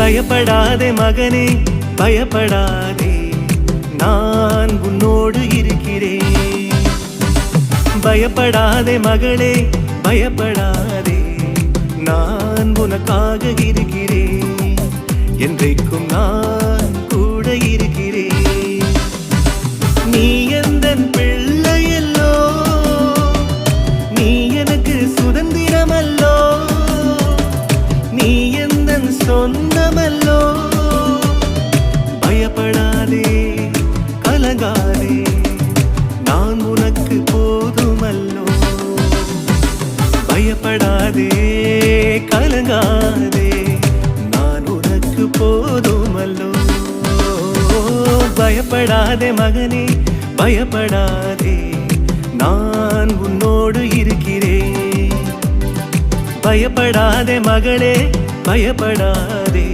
பயப்படாதே மகனே பயப்படாதே, நான் உன்னோடு இருக்கிறேன். பயப்படாதே மகளே பயப்படாதே, நான் உனக்காக இருக்கிறேன். என்றைக்கும் நான் கூட இருக்கிறேன். நீ எந்தன் பிள்ளையல்லோ, நீ எனக்கு சுதந்திரமல்லோ, நீ எந்தன் சொந்தமல்லோ. பயப்படாதே கலங்காதே, நான் உனக்கு போதுமல்லோ. பயப்படாதே கலங்காதே, நான் உனக்கு போதுமல்லோ. பயப்படாதே மகனே பயப்படாதே, நான் உன்னோடு இருக்கிறேன். பயப்படாதே மகளே பயப்படாதே.